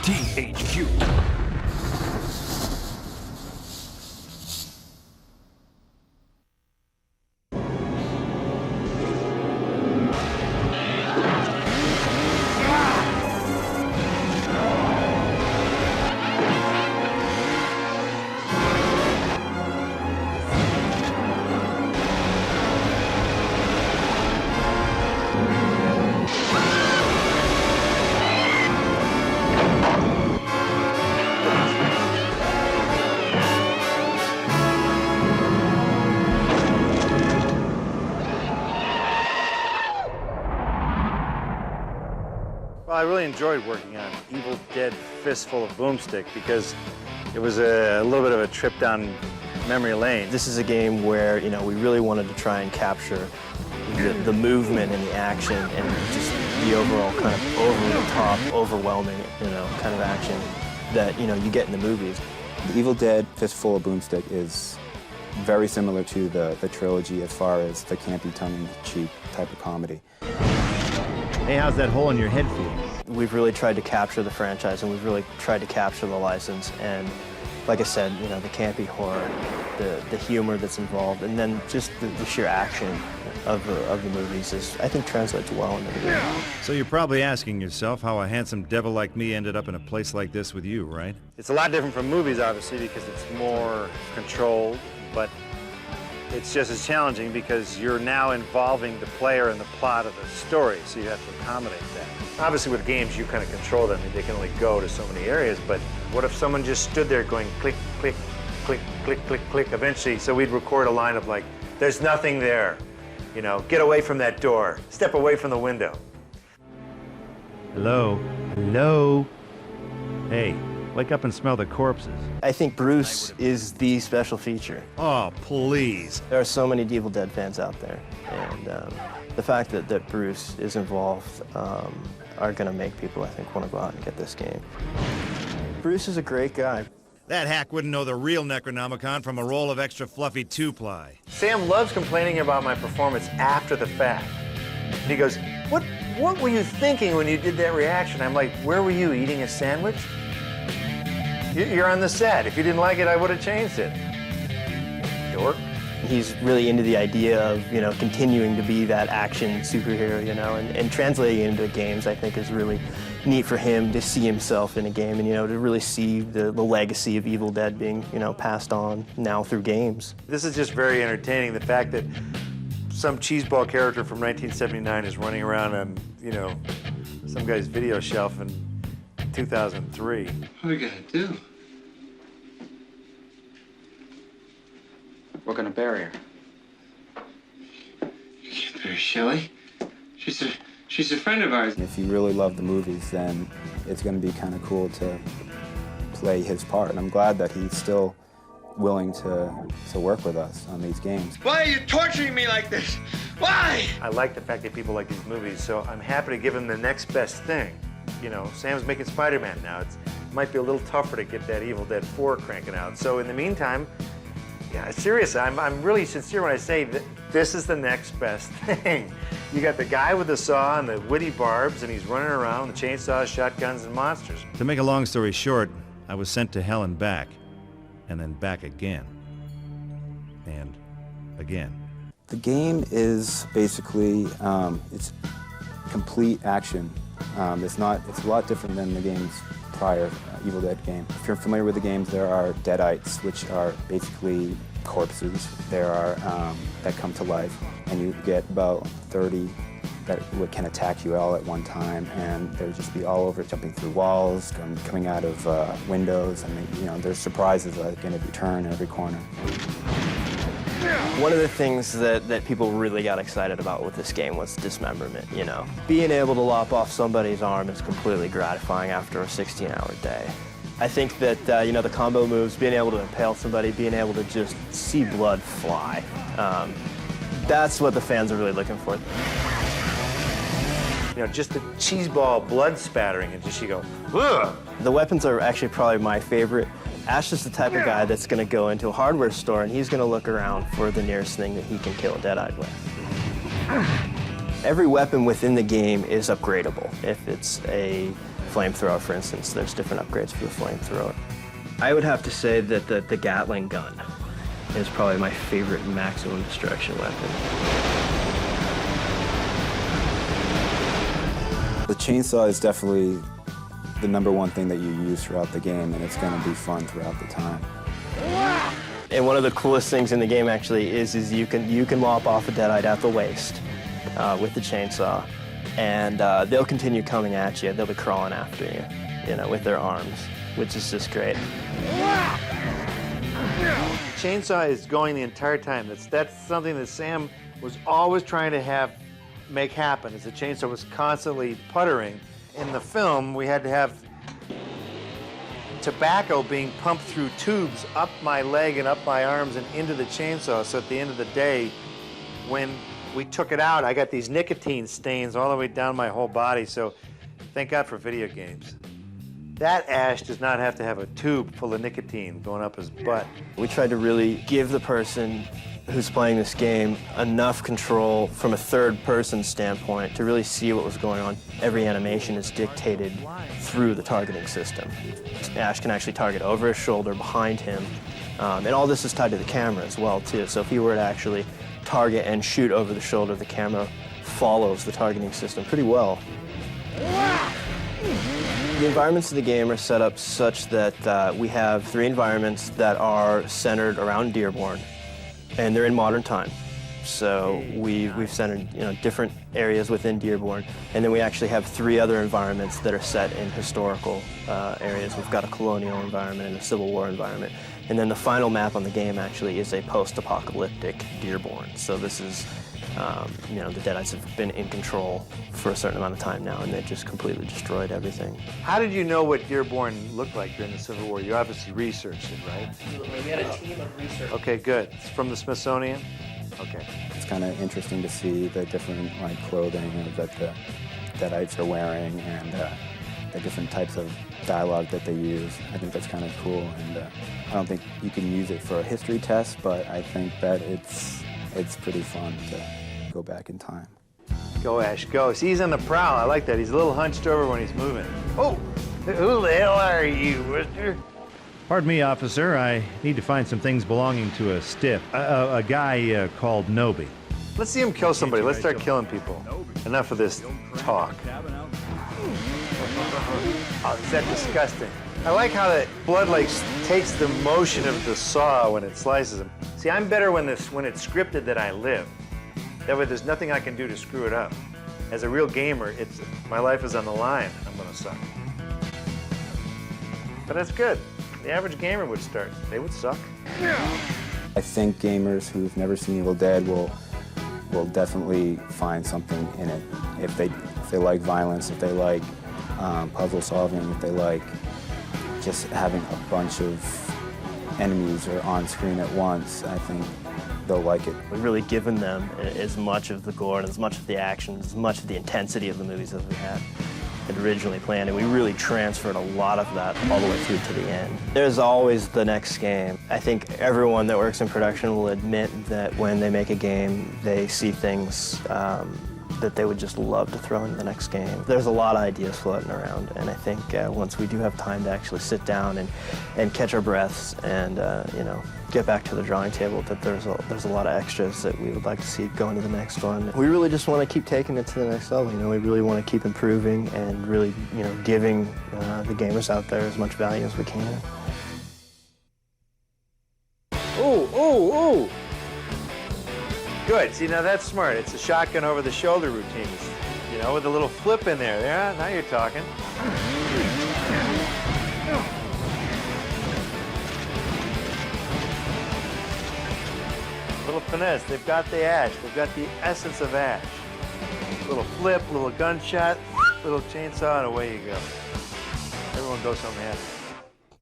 THQ. Well, I really enjoyed working on Evil Dead Fistful of Boomstick because it was a little bit of a trip down memory lane. This is a game where, you know, we really wanted to try and capture the movement and the action and just the overall kind of over-the-top, overwhelming, you know, kind of action that, you know, you get in the movies. The Evil Dead Fistful of Boomstick is very similar to the trilogy as far as the campy, tongue-in-cheek type of comedy. Hey, how's that hole in your head feel? We've really tried to capture the franchise, and we've really tried to capture the license. And like I said, you know, the campy horror, the humor that's involved, and then just the sheer action of the movies is, I think, translates well into the game. So you're probably asking yourself how a handsome devil like me ended up in a place like this with you, right? It's a lot different from movies, obviously, because it's more controlled, but it's just as challenging because you're now involving the player in the plot of the story, so you have to accommodate that. Obviously, with games, you kind of control them. They can only go to so many areas, but what if someone just stood there going click, click, click, click, click, click, eventually, so we'd record a line of like, there's nothing there, you know, get away from that door, step away from the window. Hello? Hello? Hey, wake up and smell the corpses. I think Bruce is the special feature. Oh, please. There are so many Evil Dead fans out there, and the fact that Bruce is involved are going to make people, I think, want to go out and get this game. Bruce is a great guy. That hack wouldn't know the real Necronomicon from a roll of extra fluffy two-ply. Sam loves complaining about my performance after the fact. And he goes, what were you thinking when you did that reaction? I'm like, where were you, eating a sandwich? You're on the set. If you didn't like it, I would have changed it. Dork. He's really into the idea of, you know, continuing to be that action superhero, you know, and translating it into games, I think, is really neat for him to see himself in a game and, you know, to really see the legacy of Evil Dead being, you know, passed on now through games. This is just very entertaining, the fact that some cheeseball character from 1979 is running around on, you know, some guy's video shelf in 2003. What are we gonna do? We're gonna bury her. You can't bury Shelley. She's a friend of ours. If you really love the movies, then it's going to be kind of cool to play his part. And I'm glad that he's still willing to work with us on these games. Why are you torturing me like this? Why? I like the fact that people like these movies, so I'm happy to give him the next best thing. You know, Sam's making Spider-Man now. It might be a little tougher to get that Evil Dead 4 cranking out. So in the meantime, yeah, seriously, I'm really sincere when I say that this is the next best thing. You got the guy with the saw and the witty barbs, and he's running around with chainsaws, shotguns, and monsters. To make a long story short, I was sent to hell and back then back again. And again. The game is basically, it's complete action. It's a lot different than the games prior, Evil Dead game. If you're familiar with the games, there are deadites, which are basically corpses. There are that come to life, and you get about 30 that can attack you all at one time, and they'll just be all over, jumping through walls, coming out of windows, and you know, there's surprises like in every turn, every corner. One of the things that people really got excited about with this game was dismemberment, you know. Being able to lop off somebody's arm is completely gratifying after a 16-hour day. I think that, you know, the combo moves, being able to impale somebody, being able to just see blood fly, that's what the fans are really looking for. You know, just the cheeseball blood spattering, and just you go, ugh! The weapons are actually probably my favorite. Ash is the type of guy that's going to go into a hardware store and he's going to look around for the nearest thing that he can kill a deadite with. Every weapon within the game is upgradable. If it's a flamethrower, for instance, there's different upgrades for the flamethrower. I would have to say that the Gatling gun is probably my favorite maximum destruction weapon. The chainsaw is definitely the #1 thing that you use throughout the game, and it's going to be fun throughout the time. And one of the coolest things in the game actually is you can lop off a deadite at the waist with the chainsaw, and they'll continue coming at you. They'll be crawling after you, you know, with their arms, which is just great. Chainsaw is going the entire time. That's something that Sam was always trying to make happen, is the chainsaw was constantly puttering. In the film, we had to have tobacco being pumped through tubes up my leg and up my arms and into the chainsaw, so at the end of the day, when we took it out, I got these nicotine stains all the way down my whole body, so thank God for video games. That ash does not have to have a tube full of nicotine going up his butt. We tried to really give the person who's playing this game enough control from a third-person standpoint to really see what was going on. Every animation is dictated through the targeting system. Ash can actually target over his shoulder, behind him, and all this is tied to the camera as well, too. So if he were to actually target and shoot over the shoulder, the camera follows the targeting system pretty well. The environments of the game are set up such that we have 3 environments that are centered around Dearborn, and they're in modern time. So we've centered, you know, different areas within Dearborn, and then we actually have 3 other environments that are set in historical areas. We've got a colonial environment and a Civil War environment, and then the final map on the game actually is a post-apocalyptic Dearborn. So this is, you know, the Deadites have been in control for a certain amount of time now, and they've just completely destroyed everything. How did you know what Dearborn looked like during the Civil War? You obviously researched it, right? We had a team of researchers. Okay, good. It's from the Smithsonian? Okay. It's kind of interesting to see the different clothing that the Deadites are wearing, and the different types of dialogue that they use. I think that's kind of cool, and I don't think you can use it for a history test, but I think that it's pretty fun to go back in time. Go, Ash, go. See, he's on the prowl. I like that. He's a little hunched over when he's moving. Oh, who the hell are you, mister? Pardon me, officer. I need to find some things belonging to a stiff, a guy called Noby. Let's see him kill somebody. Let's start killing people. Enough of this talk. Oh, is that disgusting? I like how the blood takes the motion of the saw when it slices them. See, I'm better when it's scripted that I live. That way there's nothing I can do to screw it up. As a real gamer, my life is on the line. I'm gonna suck. But that's good. The average gamer would start. They would suck. I think gamers who've never seen Evil Dead will definitely find something in it. If they like violence, if they like puzzle solving, if they like just having a bunch of enemies or on screen at once, I think they'll like it. We've really given them as much of the gore and as much of the action, as much of the intensity of the movies as we had originally planned, and we really transferred a lot of that all the way through to the end. There's always the next game. I think everyone that works in production will admit that when they make a game, they see things that they would just love to throw into the next game. There's a lot of ideas floating around, and I think once we do have time to actually sit down and catch our breaths and you know, get back to the drawing table, that there's a lot of extras that we would like to see go into the next one. We really just want to keep taking it to the next level. You know, we really want to keep improving and really, you know, giving the gamers out there as much value as we can. Oh! Good. See, now that's smart. It's a shotgun over the shoulder routine, you know, with a little flip in there. Yeah, now you're talking. Little finesse. They've got the ash. They've got the essence of ash. Little flip, little gunshot, little chainsaw, and away you go. Everyone goes home happy.